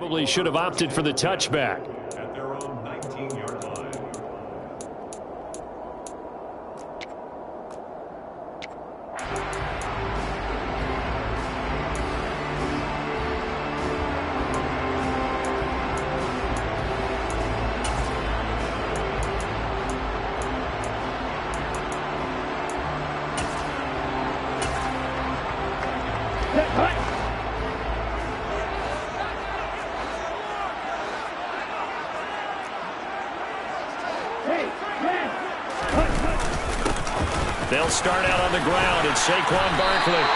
Probably should have opted for the touchback. At their own 19-yard line. They'll start out on the ground. It's Saquon Barkley.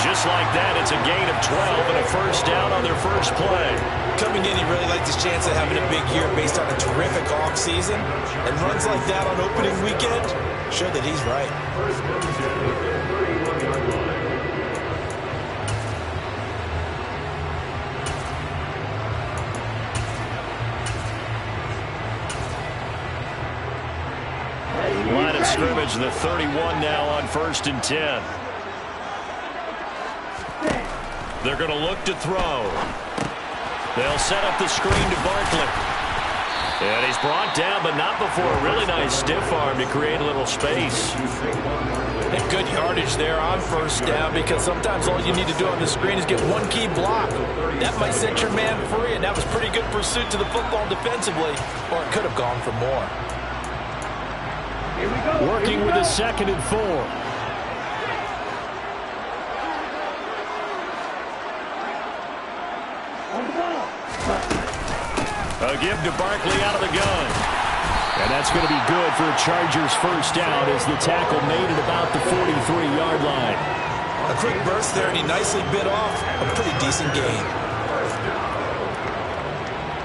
Just like that, it's a gain of 12 and a first down on their first play. Coming in, he really liked his chance of having a big year based on a terrific offseason. And runs like that on opening weekend show that he's right. Line of scrimmage, the 31 now on 1st and 10. They're going to look to throw. They'll set up the screen to Barkley. And he's brought down, but not before a really nice stiff arm to create a little space. And good yardage there on first down, because sometimes all you need to do on the screen is get one key block. That might set your man free, and that was pretty good pursuit to the football defensively, or it could have gone for more. Working with a 2nd and 4. A give to Barkley out of the gun. And that's going to be good for a Chargers first down as the tackle made it about the 43-yard line. A quick burst there, and he nicely bit off a pretty decent gain.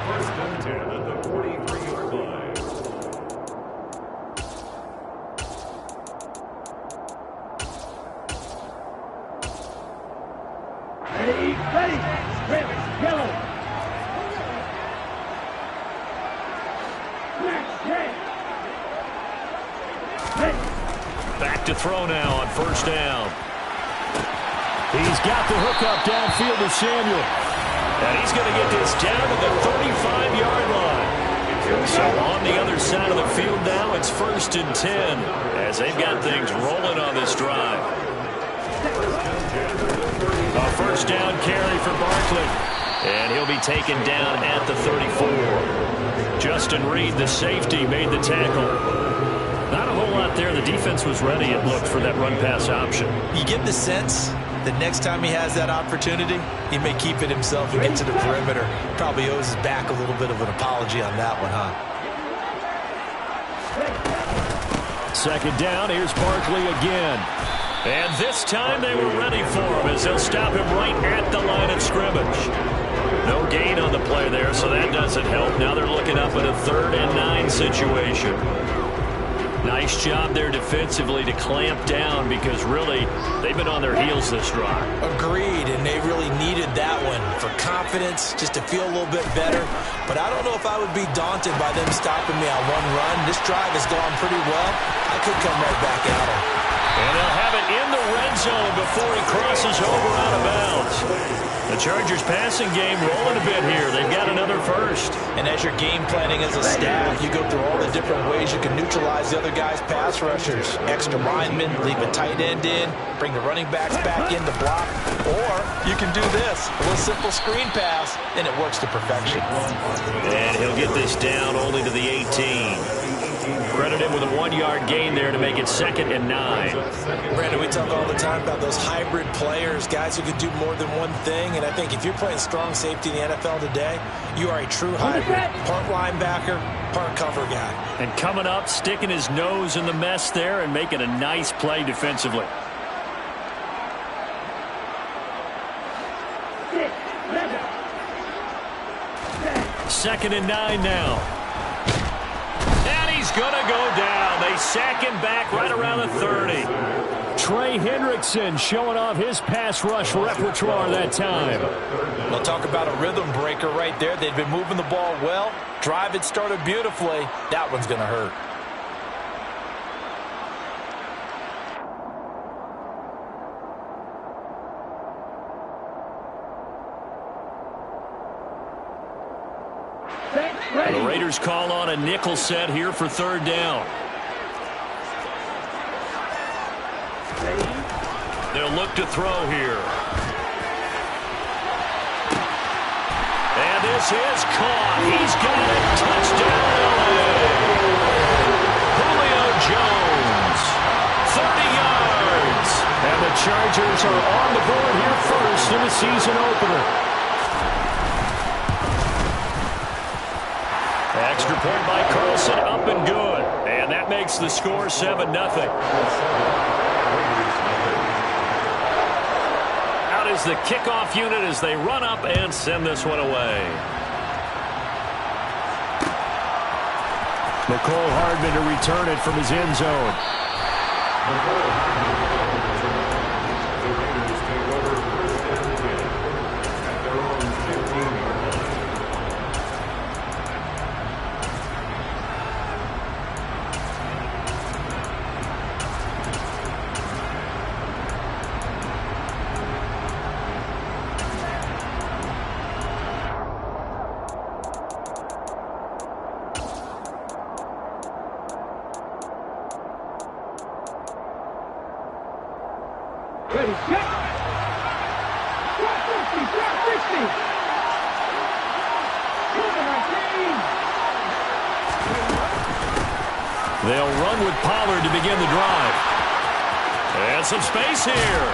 First and 10 at the 43-yard line. Ready, red, yellow. Back to throw now on first down. He's got the hookup downfield to Samuel. And he's going to get this down to the 35-yard line. So on the other side of the field now, it's 1st and 10 as they've got things rolling on this drive. A first down carry for Barkley. And he'll be taken down at the 34. Justin Reed, the safety, made the tackle. Not a whole lot there. The defense was ready, it looked, for that run-pass option. You get the sense that next time he has that opportunity, he may keep it himself and get to the perimeter. Probably owes his back a little bit of an apology on that one, huh? 2nd down, here's Barkley again. And this time they were ready for him as they'll stop him right at the line of scrimmage. No gain on the play there, so that doesn't help. Now they're looking up at a 3rd and 9 situation. Nice job there defensively to clamp down, because really they've been on their heels this drive. Agreed, and they really needed that one for confidence, just to feel a little bit better. But I don't know if I would be daunted by them stopping me on one run. This drive has gone pretty well. I could come right back at them. And they'll have it in the red zone before he crosses over out of bounds. The Chargers passing game rolling a bit here. They've got another first. And as you're game planning as a staff, you go through all the different ways you can neutralize the other guy's pass rushers. Extra linemen, leave a tight end in, bring the running backs back in to block. Or you can do this, a little simple screen pass, and it works to perfection. And he'll get this down only to the 18. Credit him with a 1-yard gain there to make it 2nd and 9. Brandon, we talk all the time about those hybrid players, guys who can do more than one thing. And I think if you're playing strong safety in the NFL today, you are a true hybrid. Part linebacker, part cover guy. And coming up, sticking his nose in the mess there and making a nice play defensively. Second and 9 now. He's going to go down. They sack him back right around the 30. Trey Hendrickson showing off his pass rush repertoire that time. We'll talk about a rhythm breaker right there. They've been moving the ball well. Drive had started beautifully. That one's going to hurt. The Raiders call on a nickel set here for third down. They'll look to throw here. And this is caught. He's got it. Touchdown, LA. Julio Jones, 30 yards. And the Chargers are on the board here first in the season opener. Extra point by Carlson, up and good. And that makes the score 7-0. Out is the kickoff unit as they run up and send this one away. Mecole Hardman to return it from his end zone. Ready, set. Drop 50, drop 60. They'll run with Pollard to begin the drive. And some space here.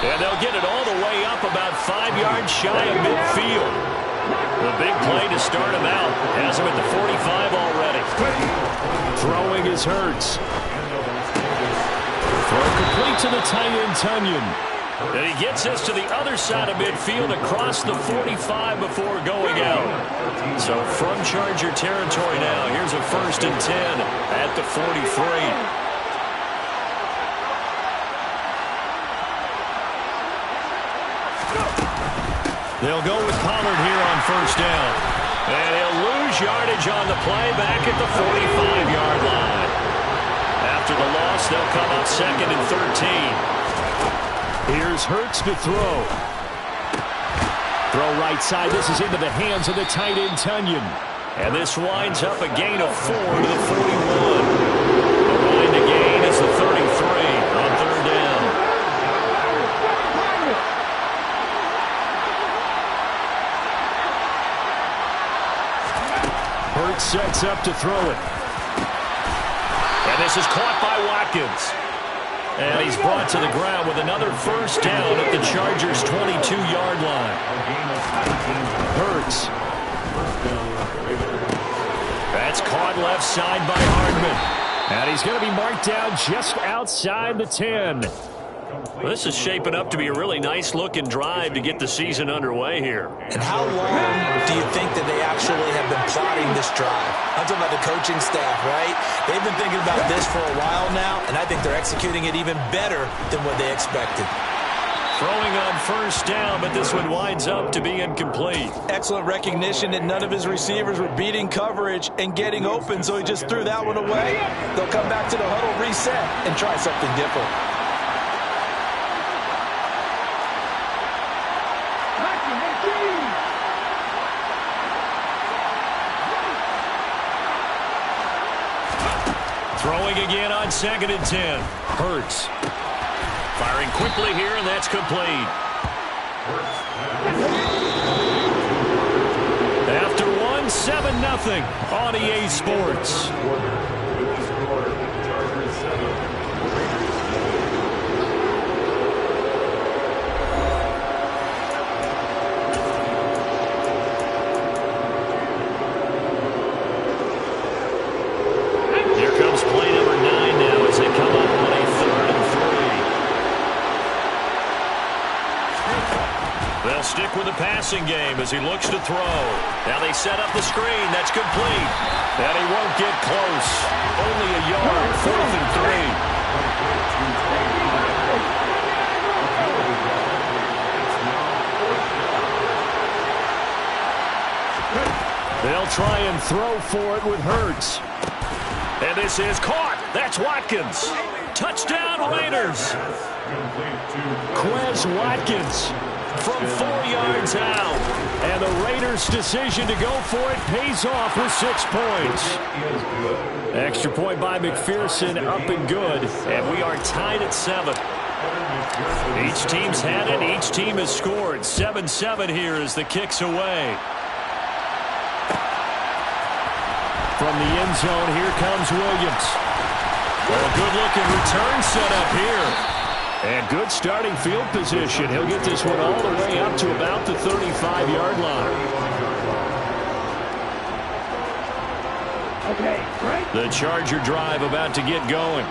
And they'll get it all the way up about 5 yards shy of midfield. The big play to start him out. Has him at the 45 already. Throwing is Hurts. Throw complete to the tight end, Tunyon. And he gets this to the other side of midfield across the 45 before going out. So from Charger territory now, here's a 1st and 10 at the 43. They'll go with Pollard here on 1st down. And he'll lose yardage on the play back at the 45-yard line. After the loss, they'll come out 2nd and 13. Here's Hurts to throw. Throw right side. This is into the hands of the tight end, Tunyon. And this winds up a gain of 4 to the 41. The line to gain is the 33 on 3rd down. Hurts sets up to throw it. And this is caught by Watkins. And he's brought to the ground with another 1st down at the Chargers' 22-yard line. Hurts. That's caught left side by Hardman. And he's going to be marked down just outside the 10. Well, this is shaping up to be a really nice-looking drive to get the season underway here. And how long do you think that they actually have been plotting this drive? I'm talking about the coaching staff, right? They've been thinking about this for a while now, and I think they're executing it even better than what they expected. Throwing on 1st down, but this one winds up to be incomplete. Excellent recognition that none of his receivers were beating coverage and getting open, so he just threw that one away. They'll come back to the huddle, reset, and try something different. Throwing again on 2nd and 10. Hurts. Firing quickly here, and that's complete. After one, 7-0 on EA Sports. Stick with the passing game as he looks to throw. Now they set up the screen. That's complete. And he won't get close. Only a yard. 4th and 3. They'll try and throw for it with Hurts. And this is caught. That's Watkins. Touchdown, Raiders. Quez Watkins. from 4 yards out. And the Raiders' decision to go for it pays off with 6 points. Extra point by McPherson, up and good. And we are tied at 7. Each team's had it. Each team has scored. 7-7 here as the kick's away. From the end zone, here comes Williams. Well, a good-looking return set up here. And good starting field position. He'll get this one all the way up to about the 35-yard line. The Charger drive about to get going.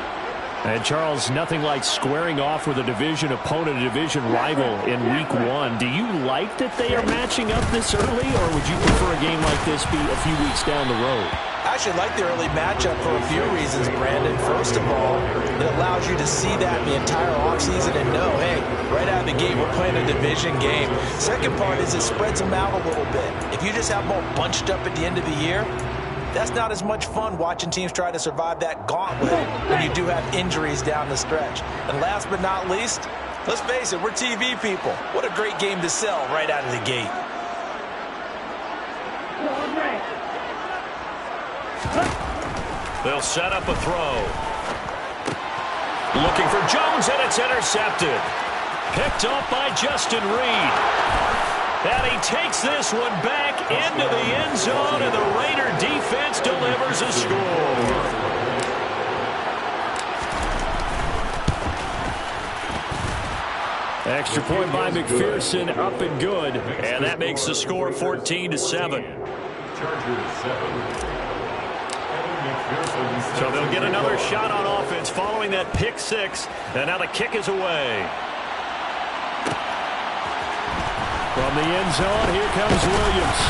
And, Charles, nothing like squaring off with a division opponent, a division rival in Week 1. Do you like that they are matching up this early, or would you prefer a game like this be a few weeks down the road? I actually like the early matchup for a few reasons, Brandon. First of all, it allows you to see that the entire offseason and know, hey, right out of the gate, we're playing a division game. Second part is it spreads them out a little bit. If you just have them all bunched up at the end of the year, that's not as much fun watching teams try to survive that gauntlet when you do have injuries down the stretch. And last but not least, let's face it, we're TV people. What a great game to sell right out of the gate. They'll set up a throw. Looking for Jones, and it's intercepted. Picked off by Justin Reed. And he takes this one back into the end zone, and the Raider defense delivers a score. Extra point by McPherson, up and good. And that makes the score 14-7. Chargers 7. So they'll get another shot on offense following that pick 6. And now the kick is away. From the end zone, here comes Williams.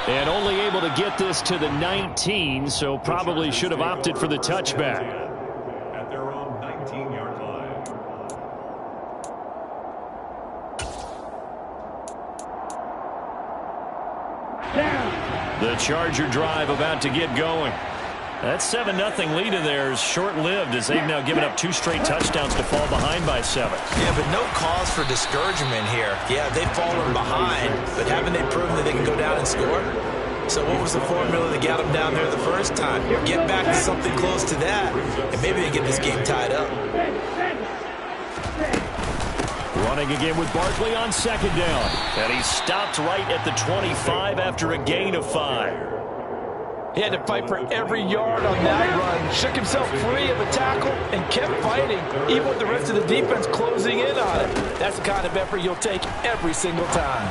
And only able to get this to the 19, so probably should have opted for the touchback. At their own 19-yard line. The Charger drive about to get going. That 7-0 lead of theirs short-lived as they've now given up 2 straight touchdowns to fall behind by 7. Yeah, but no cause for discouragement here. Yeah, they've fallen behind, but haven't they proven that they can go down and score? So what was the formula that got them down there the first time? Get back to something close to that, and maybe they get this game tied up. Running again with Barkley on 2nd down. And he stopped right at the 25 after a gain of 5. He had to fight for every yard on that run. Shook himself free of a tackle and kept fighting, even with the rest of the defense closing in on it. That's the kind of effort you'll take every single time.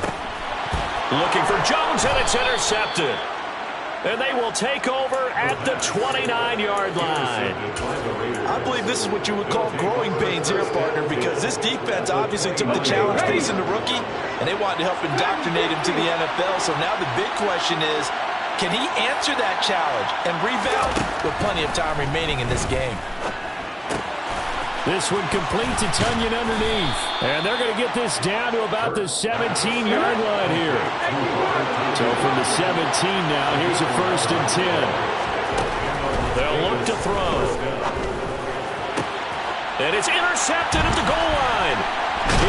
Looking for Jones, and it's intercepted. And they will take over at the 29-yard line. I believe this is what you would call growing pains here, partner, because this defense obviously took the challenge facing the rookie, and they wanted to help indoctrinate him to the NFL. So now the big question is, can he answer that challenge and rebound with plenty of time remaining in this game? This one complete to Tunyon underneath. And they're going to get this down to about the 17-yard line here. So from the 17 now, here's a 1st and 10. They'll look to throw. And it's intercepted at the goal line.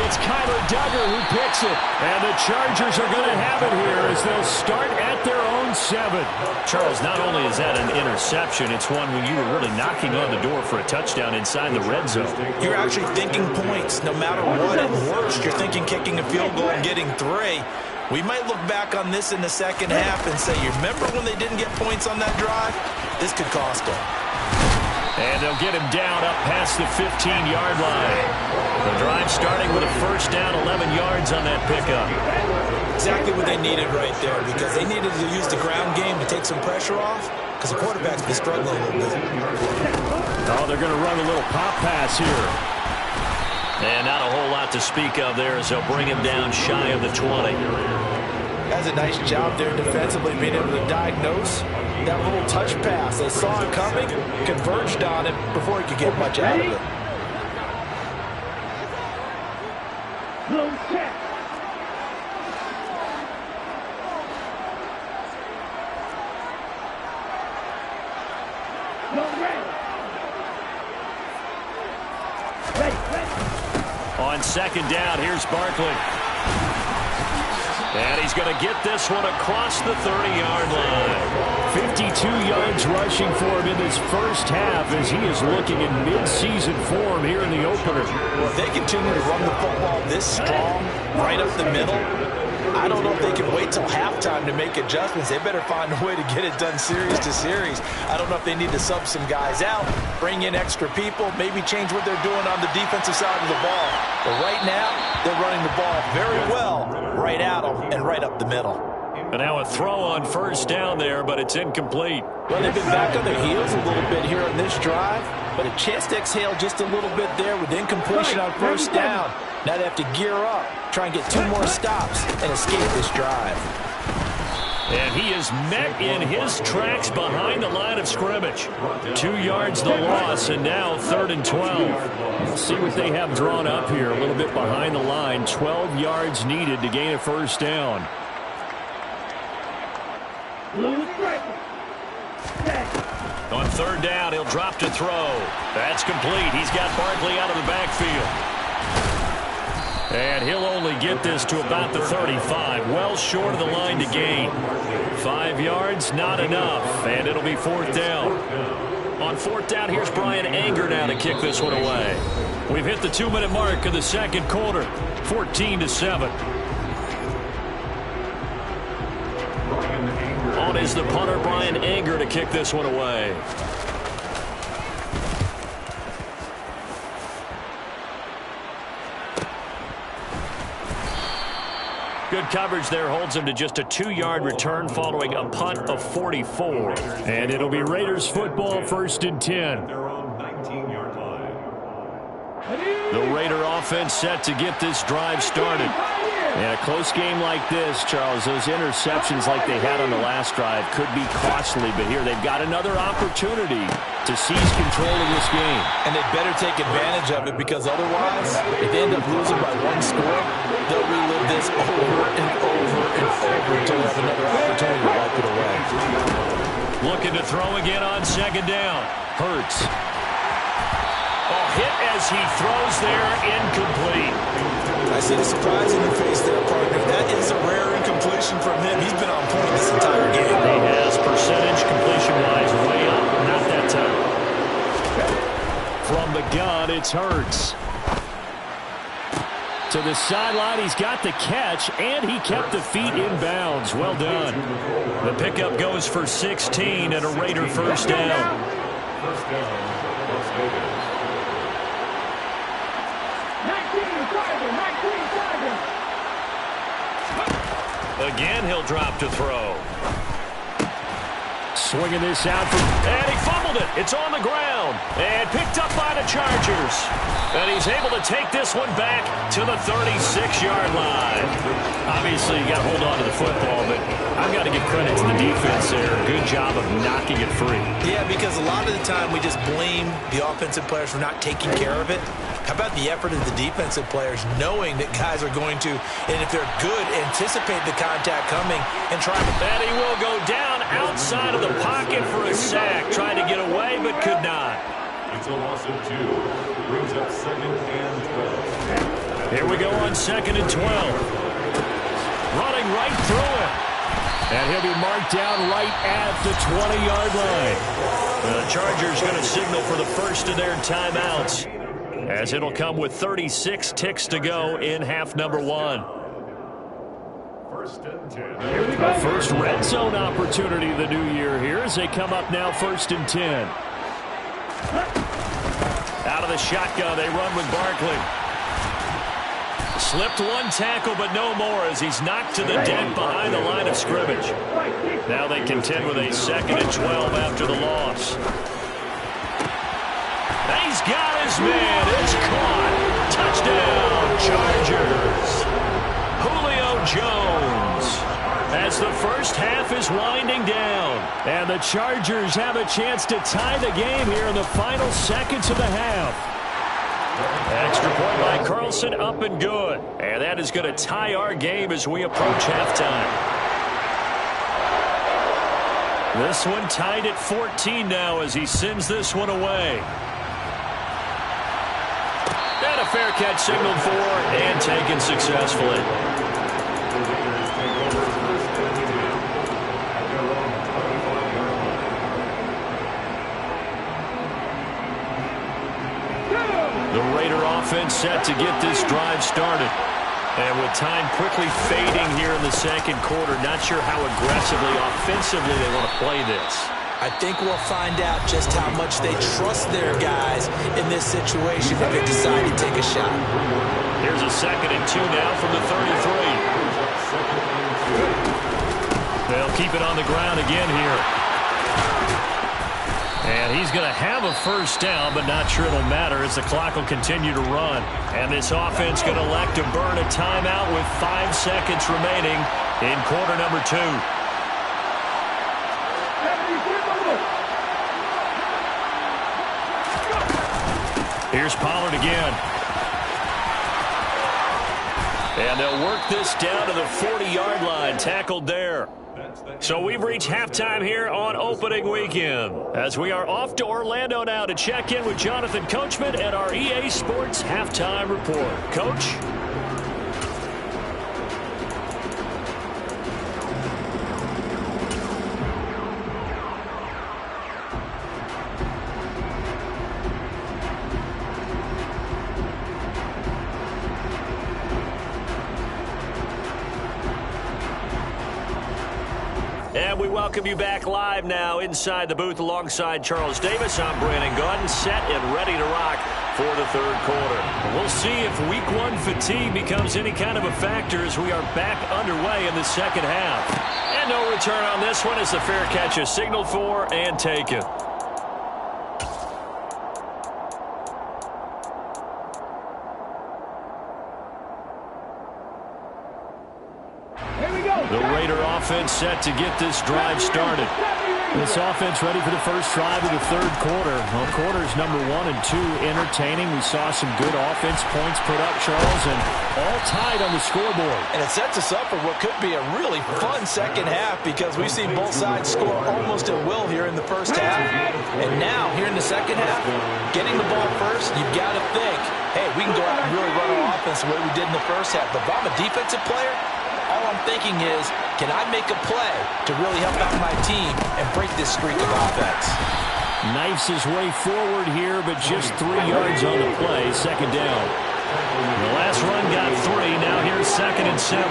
It's Kyler Duggar who picks it. And the Chargers are going to have it here as they'll start at their own 7. Charles, not only is that an interception, it's one when you were really knocking on the door for a touchdown inside the red zone. You're actually thinking points no matter what. At worst, you're thinking kicking a field goal and getting 3. We might look back on this in the second half and say, you remember when they didn't get points on that drive? This could cost them. And they'll get him down up past the 15-yard line. The drive starting with a 1st down, 11 yards on that pickup. Exactly what they needed right there, because they needed to use the ground game to take some pressure off, because the quarterback's been struggling a little bit. Oh, they're going to run a little pop pass here. And not a whole lot to speak of there as they'll bring him down shy of the 20. That's a nice job there defensively, being able to diagnose that little touch pass. They saw it coming, converged on it before he could get much out of it. Low check. second down. Here's Barkley. And he's going to get this one across the 30-yard line. 52 yards rushing for him in this first half as he is looking in mid-season form here in the opener. Well, if they continue to run the football this strong, right up the middle, I don't know if they can wait till halftime to make adjustments. They better find a way to get it done series to series. I don't know if they need to sub some guys out, bring in extra people, maybe change what they're doing on the defensive side of the ball. But right now, they're running the ball very well right at them and right up the middle. And now a throw on first down there, but it's incomplete. Well, they've been back on their heels a little bit here on this drive, but a chance to exhale just a little bit there with incompletion on first down. Now they have to gear up, try and get 2 more stops, and escape this drive. And he is met in his tracks behind the line of scrimmage. 2 yards the loss, and now 3rd and 12. Let's see what they have drawn up here. A little bit behind the line. 12 yards needed to gain a first down. On 3rd down, he'll drop to throw. That's complete. He's got Barkley out of the backfield. And he'll only get this to about the 35, well short of the line to gain. 5 yards, not enough, and it'll be 4th down. On 4th down, here's Bryan Anger now to kick this one away. We've hit the 2-minute mark of the second quarter, 14-7. On is the punter, Bryan Anger, to kick this one away. Good coverage there holds him to just a 2-yard return following a punt of 44. And it'll be Raiders football, 1st and 10. Their own 19-yard line. The Raider offense set to get this drive started. And a close game like this, Charles, those interceptions like they had on the last drive could be costly. But here they've got another opportunity to seize control of this game. And they better take advantage of it, because otherwise, if they end up losing by 1 score, they'll relive this over and over and over until they have another opportunity to wipe it away. Looking to throw again on 2nd down. Hurts. Hit as he throws there, incomplete. I see the surprise in the face there, partner. That is a rare incompletion from him. He's been on point this entire game. He has percentage completion-wise way up, not that time. From the gun, it's Hurts. To the sideline, he's got the catch, and he kept the feet in bounds. Well done. The pickup goes for 16 and a Raider first down. First down, Las Vegas. Again, he'll drop to throw. Swinging this out for, and he fumbled it. It's on the ground and picked up by the Chargers. And he's able to take this one back to the 36-yard line. Obviously, you got to hold on to the football, but I've got to give credit to the defense there. Good job of knocking it free. Yeah, because a lot of the time we just blame the offensive players for not taking care of it. How about the effort of the defensive players, knowing that guys are going to, and if they're good, anticipate the contact coming and try to... And he will go down outside of the pocket for a sack. Tried to get away, but could not. It's a loss of 2. Brings up 2nd and 12. Here we go on 2nd and 12. Running right through it. And he'll be marked down right at the 20-yard line. The Chargers going to signal for the first of their timeouts, as it'll come with 36 ticks to go in half number 1. 1st and 10. A first red zone opportunity the new year here as they come up now 1st and 10. Out of the shotgun, they run with Barkley. Slipped 1 tackle, but no more as he's knocked to the deck behind the line of scrimmage. Now they contend with a 2nd and 12 after the loss. He's got his man. It's caught. Touchdown, Chargers. Julio Jones. As the first half is winding down. And the Chargers have a chance to tie the game here in the final seconds of the half. Extra point by Carlson, up and good. And that is going to tie our game as we approach halftime. This one tied at 14 now as he sends this one away. And a fair catch signaled for and taken successfully. The Raider offense set to get this drive started. And with time quickly fading here in the second quarter, not sure how aggressively, offensively they want to play this. I think we'll find out just how much they trust their guys in this situation if they decide to take a shot. Here's a 2nd and 2 now from the 33. They'll keep it on the ground again here. And he's going to have a first down, but not sure it'll matter as the clock will continue to run. And this offense going to elect to burn a timeout with 5 seconds remaining in quarter number 2. Here's Pollard again. And they'll work this down to the 40-yard line, tackled there. So we've reached halftime here on opening weekend, as we are off to Orlando now to check in with Jonathan Coachman at our EA Sports Halftime Report. Coach? And we welcome you back live now inside the booth alongside Charles Davis. I'm Brandon Gaudin, set and ready to rock for the third quarter. We'll see if week 1 fatigue becomes any kind of a factor as we are back underway in the second half. And no return on this one as the fair catch is signaled for and taken. The Raider offense set to get this drive started. This offense ready for the first drive of the third quarter. Well, quarters number 1 and 2 entertaining. We saw some good offense points put up, Charles, and all tied on the scoreboard. And it sets us up for what could be a really fun second half because we've seen both sides score almost at will here in the first half. And now, here in the second half, getting the ball first, you've got to think, hey, we can go out and really run our offense the way we did in the first half. But if I'm a defensive player, all I'm thinking is, can I make a play to really help out my team and break this streak of offense? Knifes his way forward here, but just 3 yards on the play. Second down. The last run got 3. Now here's 2nd and 7.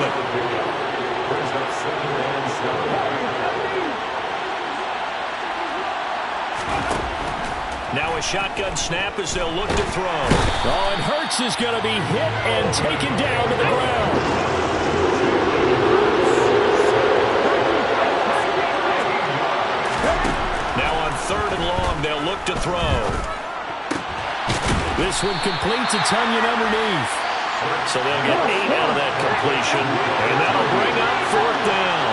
Now a shotgun snap as they'll look to throw. Oh, and Hurts is going to be hit and taken down to the ground. Now on 3rd and long, they'll look to throw. This one complete to Tunyon underneath. So they'll get 8 out of that completion, and that'll bring up 4th down.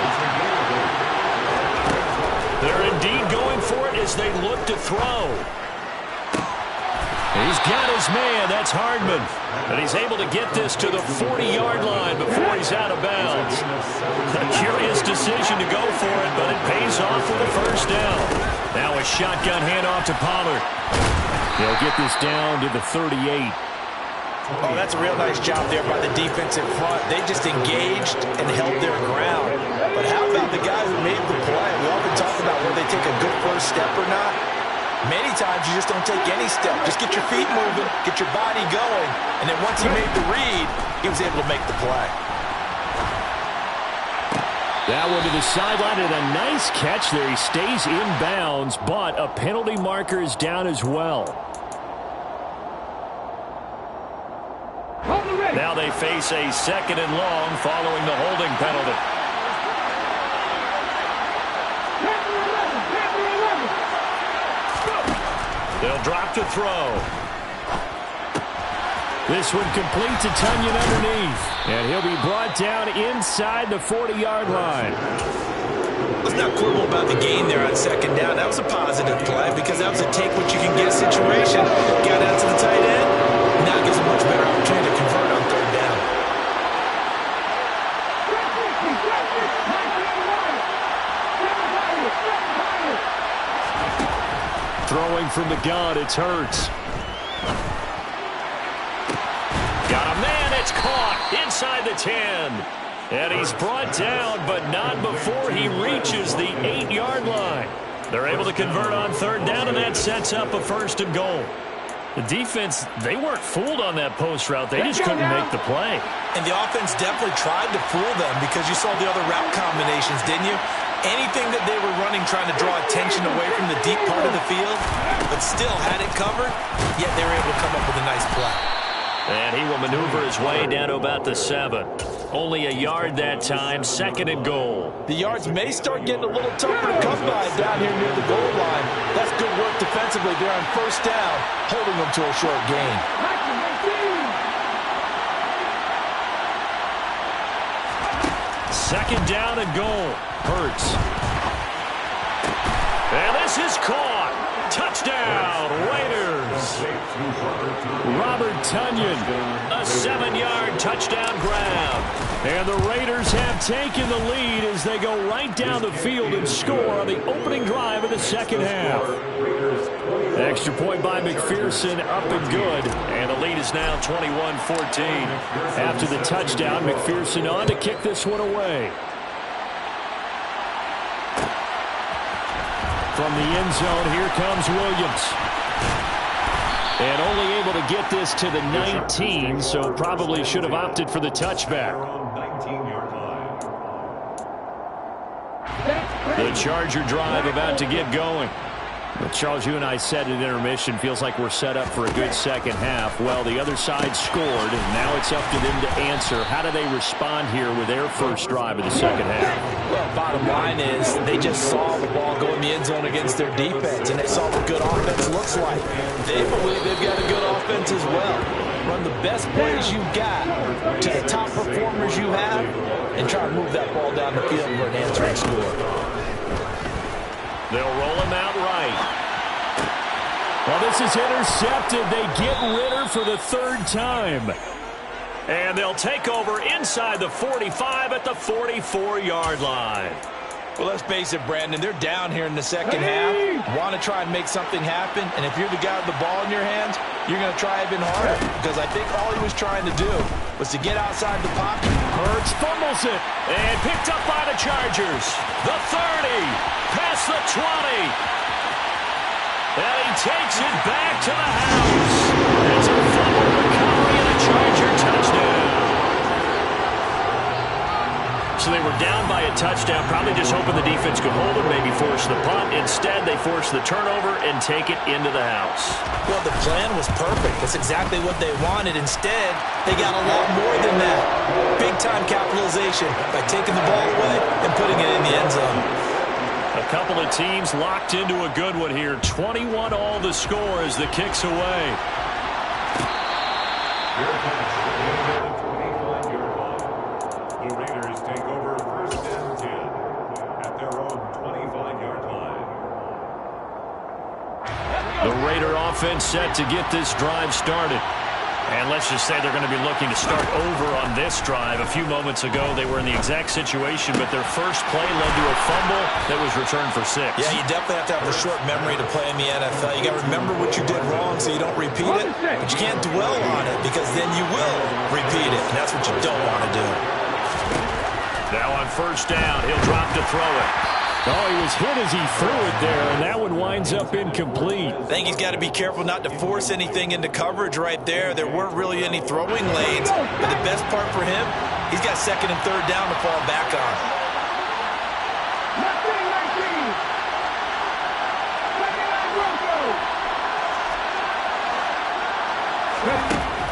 They're indeed going for it as they look to throw. He's got his man. That's Hardman. And he's able to get this to the 40-yard line before he's out of bounds. A curious decision to go for it, but it pays off with a first down. Now a shotgun handoff to Pollard. They'll get this down to the 38. Oh, that's a real nice job there by the defensive front. They just engaged and held their ground. But how about the guy who made the play? We often talk about whether they take a good first step or not. Many times you just don't take any step. Just get your feet moving, get your body going, and then once he made the read, he was able to make the play. That one to the sideline and a nice catch there. He stays in bounds, but a penalty marker is down as well. Now they face a 2nd and long following the holding penalty. They'll drop to throw. This one complete to Tunyon underneath. And he'll be brought down inside the 40-yard line. Let's not quibble about the gain there on 2nd down. That was a positive play because that was a take-what-you-can-get situation. Got out to the tight end. Now gives a much better opportunity to convert on 3rd down. Throwing from the gun, it's Hurts. Got a man. It's caught inside the 10. And he's brought down, but not before he reaches the 8-yard line. They're able to convert on third down, and that sets up a 1st and goal. The defense, they weren't fooled on that post route. They just couldn't make the play. And the offense definitely tried to fool them because you saw the other route combinations, didn't you? Anything that they were running trying to draw attention away from the deep part of the field, but still had it covered, yet they were able to come up with a nice play. And he will maneuver his way down to about the 7. Only a yard that time, 2nd and goal. The yards may start getting a little tougher to come by down here near the goal line. That's good work defensively there on 1st down, holding them to a short gain. 2nd down and goal. Hurts. And this is caught. Touchdown, Raiders. Robert Tonyan. A 7-yard touchdown grab. And the Raiders have taken the lead as they go right down the field and score on the opening drive of the 2nd half. Extra point by McPherson, up and good. And the lead is now 21-14. After the touchdown, McPherson on to kick this one away. From the end zone, here comes Williams. And only able to get this to the 19, so probably should have opted for the touchback. The Charger drive about to get going. But Charles, you and I said at intermission, feels like we're set up for a good 2nd half. Well, the other side scored, and now it's up to them to answer. How do they respond here with their first drive of the 2nd half? Well, bottom line is they just saw the ball go in the end zone against their defense, and they saw what good offense looks like. They believe they've got a good offense as well. Run the best plays you've got to the top performers you have, and try to move that ball down the field for an answering score. They'll roll him out right. Well, this is intercepted. They get Ritter for the 3rd time. And they'll take over inside the 45 at the 44-yard line. Well, let's face it, Brandon. They're down here in the 2nd half. Want to try and make something happen. And if you're the guy with the ball in your hands, you're going to try even harder. Because I think all he was trying to do was to get outside the pocket. Hurts fumbles it. And picked up by the Chargers. The 30. Past the 20. And he takes it back to the house. It's a fumble recovery and a Charger touchdown. So they were down by a touchdown, probably just hoping the defense could hold them, maybe force the punt. Instead, they force the turnover and take it into the house. Well, the plan was perfect. That's exactly what they wanted. Instead, they got a lot more than that. Big-time capitalization by taking the ball away and putting it in the end zone. A couple of teams locked into a good one here. 21 all the score as the kick's away. The Raiders take over 1st and 10 at their own 25-yard line. The Raider offense set to get this drive started. And let's just say they're going to be looking to start over on this drive. A few moments ago, they were in the exact situation, but their first play led to a fumble that was returned for 6. Yeah, you definitely have to have a short memory to play in the NFL. You got to remember what you did wrong so you don't repeat it, but you can't dwell on it because then you will repeat it, and that's what you don't want to do. Now on 1st down, he'll drop to throw it. Oh, he was hit as he threw it there, and that one winds up incomplete. I think he's got to be careful not to force anything into coverage right there. There weren't really any throwing lanes, but the best part for him, he's got 2nd and 3rd down to fall back on.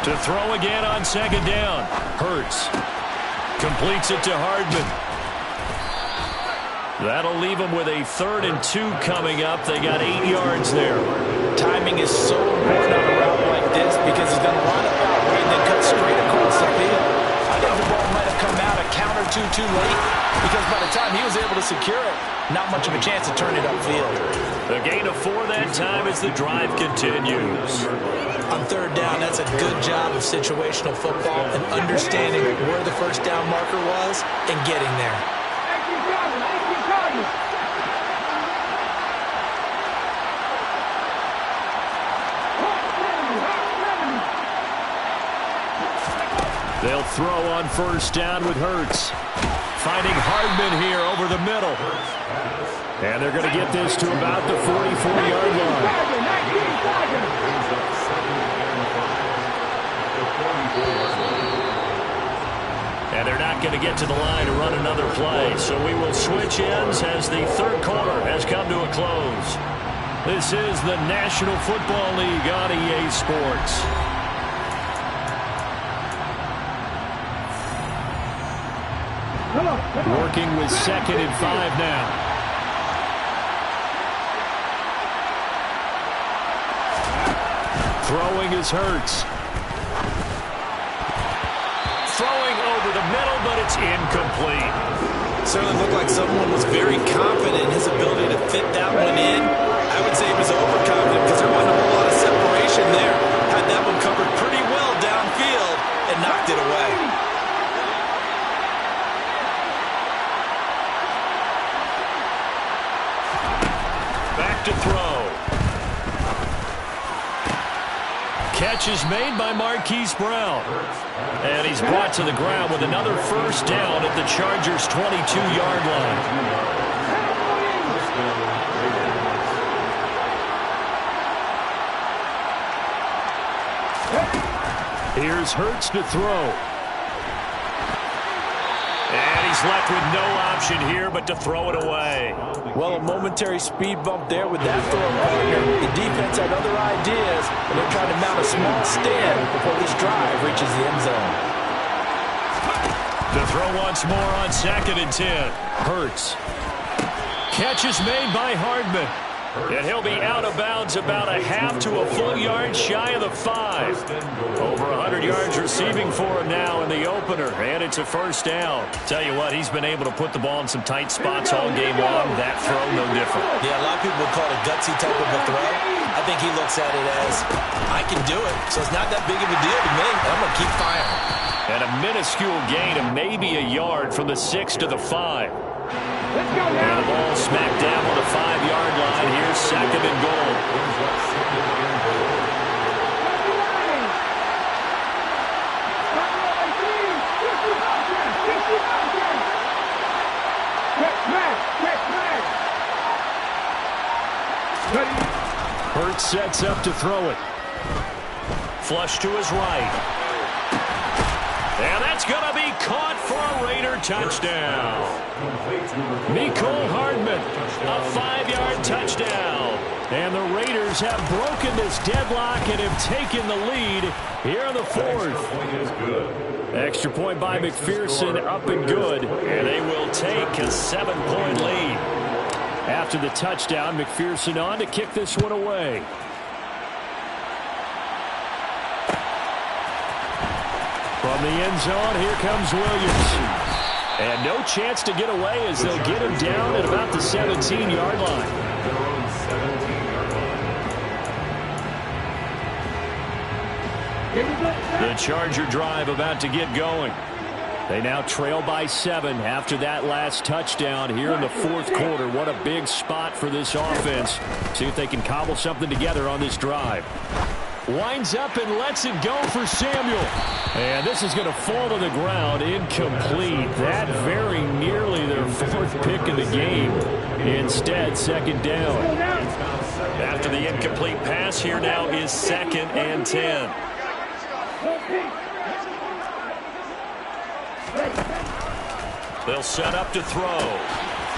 To throw again on 2nd down. Hurts completes it to Hardman. That'll leave them with a 3rd and 2 coming up. They got 8 yards there. Timing is so important on a route like this because he's going to line up out right and then cut straight across the field. I think the ball might have come out a count or two too late because by the time he was able to secure it, not much of a chance to turn it upfield. A gain of 4 that time as the drive continues. On 3rd down, that's a good job of situational football and understanding where the 1st down marker was and getting there. on first down with Hurts. Finding Hardman here over the middle. And they're going to get this to about the 44-yard line. And they're not going to get to the line to run another play. So we will switch ends as the third quarter has come to a close. This is the National Football League on EA Sports. Working with 2nd and 5 now. Throwing is Hurts. Throwing over the middle, but it's incomplete. Certainly looked like someone was very confident in his ability to fit that one in. I would say he was overconfident because there wasn't a whole lot of separation there. Had that one covered pretty well downfield and knocked it away. Back to throw. Catch is made by Marquise Brown. And he's brought to the ground with another first down at the Chargers' 22-yard line. Here's Hurts to throw. And he's left with no option here but to throw it away. Well, a momentary speed bump there with that throw partner. The defense had other ideas, and they're trying to mount a small stand before this drive reaches the end zone. To throw once more on 2nd and 10. Hurts. Catch is made by Hardman. And he'll be out of bounds about a half to a full yard shy of the 5. Over 100 yards receiving for him now in the opener. And it's a first down. Tell you what, he's been able to put the ball in some tight spots all game long. That throw, no different. Yeah, a lot of people would call it a gutsy type of a throw. I think he looks at it as, I can do it, so it's not that big of a deal to me. I'm going to keep firing. And a minuscule gain of maybe a yard from the 6 to the 5. Let's go now. And the ball smacked down on the 5-yard line. Here's 2nd and goal. Hurts sets up to throw it. Flush to his right. And that's going to be caught for a Raider touchdown. Mecole Hardman, a 5-yard touchdown. And the Raiders have broken this deadlock and have taken the lead here in the 4th. Extra point by McPherson, up and good. And they will take a 7-point lead. After the touchdown, McPherson on to kick this one away. From the end zone, here comes Williams. And no chance to get away as they'll get him down at about the 17-yard line. The Charger drive about to get going. They now trail by 7 after that last touchdown here in the 4th quarter. What a big spot for this offense. See if they can cobble something together on this drive. Winds up and lets it go for Samuel. And this is going to fall to the ground. Incomplete. That very nearly their 4th pick of the game. Instead, 2nd down. After the incomplete pass, here now is 2nd and 10. They'll set up to throw.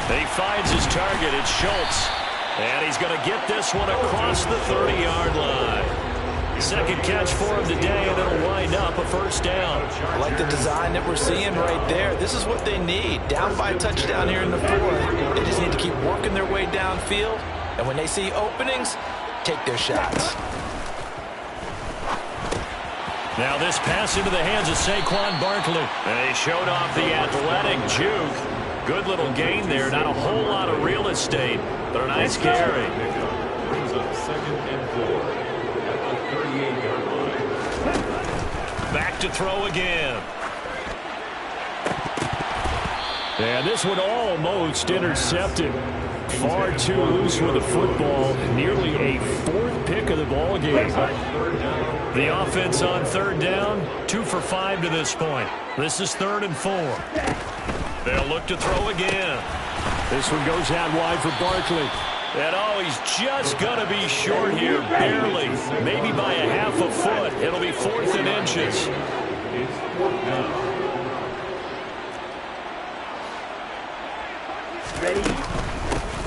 He finds his target. It's Schultz. And he's going to get this one across the 30-yard line. Second catch for him today, and it'll wind up a first down. I like the design that we're seeing right there. This is what they need. Down by a touchdown here in the 4th. They just need to keep working their way downfield. And when they see openings, take their shots. Now this pass into the hands of Saquon Barkley. And he showed off the athletic juke. Good little gain there. Not a whole lot of real estate, but a nice carry. Brings up 2nd and 4 at the 38-yard line. Back to throw again. And this one almost intercepted. Far too loose with the football. Nearly a 4th pick of the ball game. The offense on third down, 2 for 5 to this point. This is 3rd and 4. They'll look to throw again. This one goes out wide for Barkley. And he's just going to be short here, barely. Maybe by a half a foot. It'll be 4th and inches.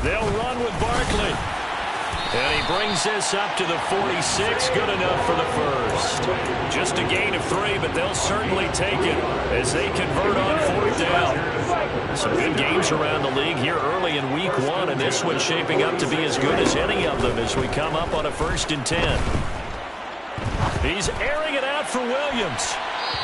They'll run with Barkley. And he brings this up to the 46. Good enough for the first. Just a gain of 3, but they'll certainly take it as they convert on 4th down. Some good games around the league here early in week 1, and this one's shaping up to be as good as any of them as we come up on a 1st and 10. He's airing it out for Williams.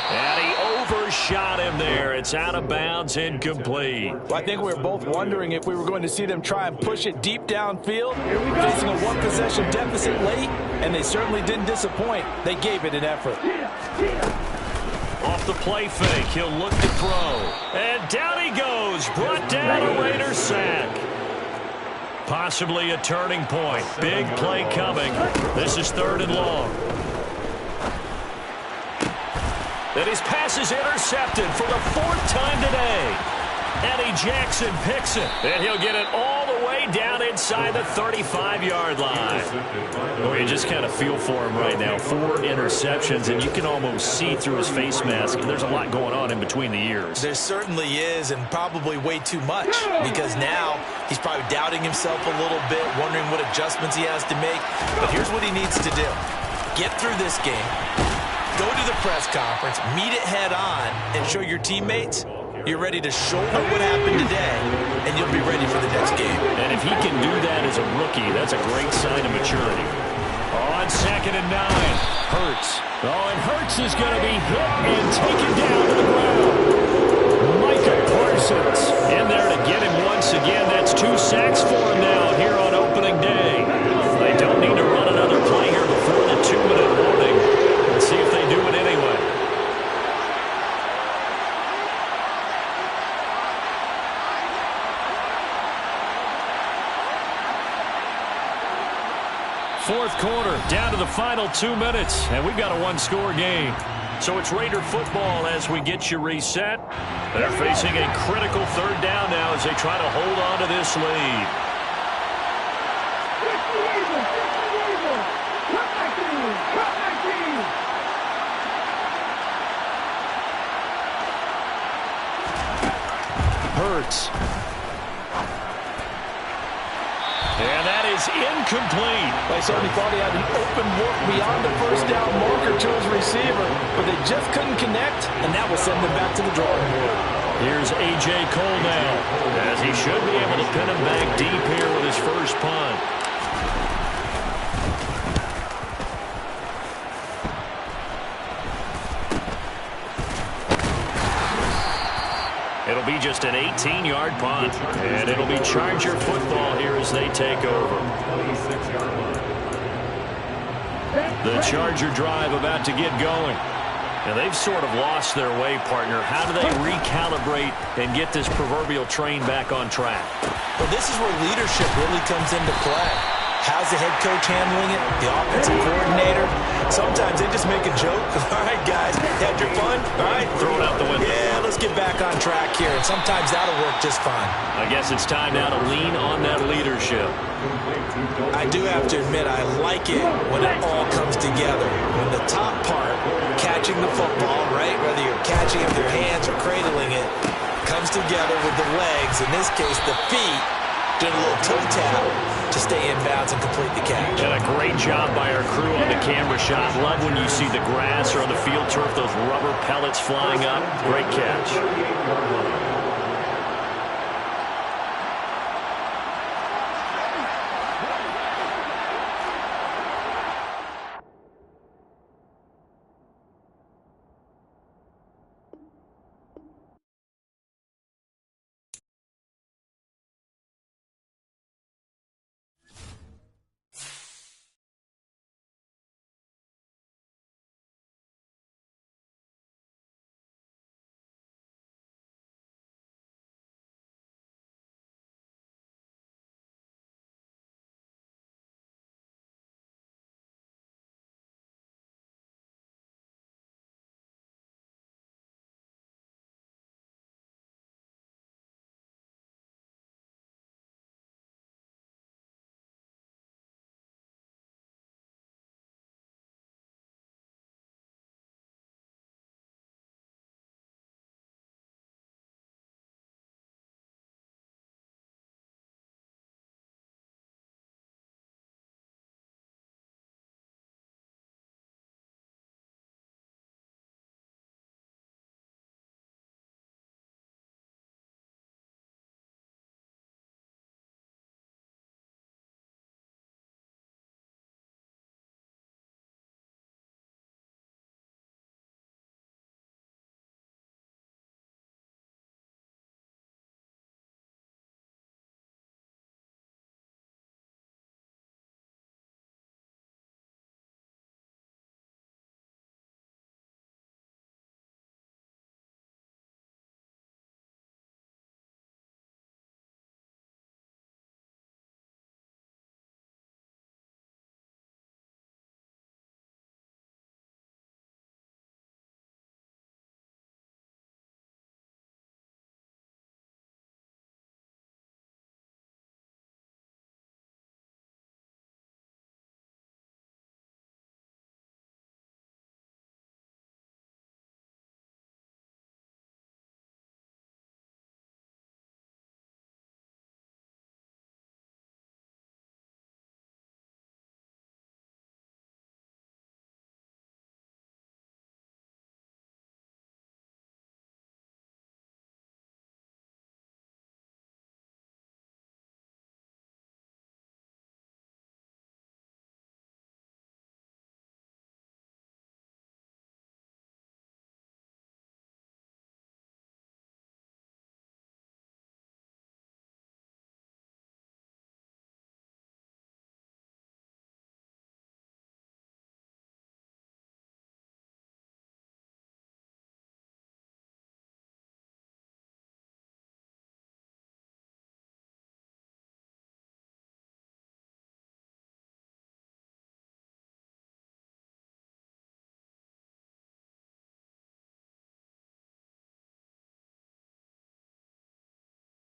And he overshot him there. It's out of bounds, incomplete. Well, I think we were both wondering if we were going to see them try and push it deep downfield, facing a 1-possession deficit late, and they certainly didn't disappoint. They gave it an effort. Off the play fake, he'll look to throw. And down he goes, brought down a Raider sack. Possibly a turning point. Big play coming. This is 3rd and long. And his pass is intercepted for the 4th time today. Eddie Jackson picks it. And he'll get it all the way down inside the 35-yard line. Oh, you just kind of feel for him right now. 4 interceptions, and you can almost see through his face mask. There's a lot going on in between the ears. There certainly is, and probably way too much, because now he's probably doubting himself a little bit, wondering what adjustments he has to make. But here's what he needs to do. Get through this game. Go to the press conference, meet it head on, and show your teammates you're ready to shoulder what happened today, and you'll be ready for the next game. And if he can do that as a rookie, that's a great sign of maturity. On 2nd and 9, Hurts. Oh, and Hurts is going to be hit and taken down to the ground. Micah Parsons in there to get him once again. That's 2 sacks for him now here on opening day. They don't need to run another play here before the 2-minute warning. Let's see if they do it anyway. Fourth quarter, down to the final 2 minutes, and we've got a 1-score game. So it's Raider football as we get you reset. They're facing a critical 3rd down now as they try to hold on to this lead. Hurts. And that is incomplete. I certainly thought he had an open look beyond the 1st down marker to his receiver, but they just couldn't connect, and that will send them back to the drawing board. Here's A.J. Cole now, as he should be able to pin him back deep here with his first punt. It'll be just an 18-yard punt, and it'll be Charger football here as they take over. The Charger drive about to get going. And they've sort of lost their way, partner. How do they recalibrate and get this proverbial train back on track? Well, this is where leadership really comes into play. How's the head coach handling it? The offensive coordinator? Sometimes they just make a joke. All right, guys, had your fun? All right. Throw it out the window. Yeah, let's get back on track here. And sometimes that'll work just fine. I guess it's time now to lean on that leadership. I do have to admit, I like it when it all comes together. When the top part, catching the football, right, whether you're catching it with your hands or cradling it, comes together with the legs, in this case the feet, doing a little toe tap to stay in bounds and complete the catch. And a great job by our crew on the camera shot. Love when you see the grass or on the field turf, those rubber pellets flying up. Great catch.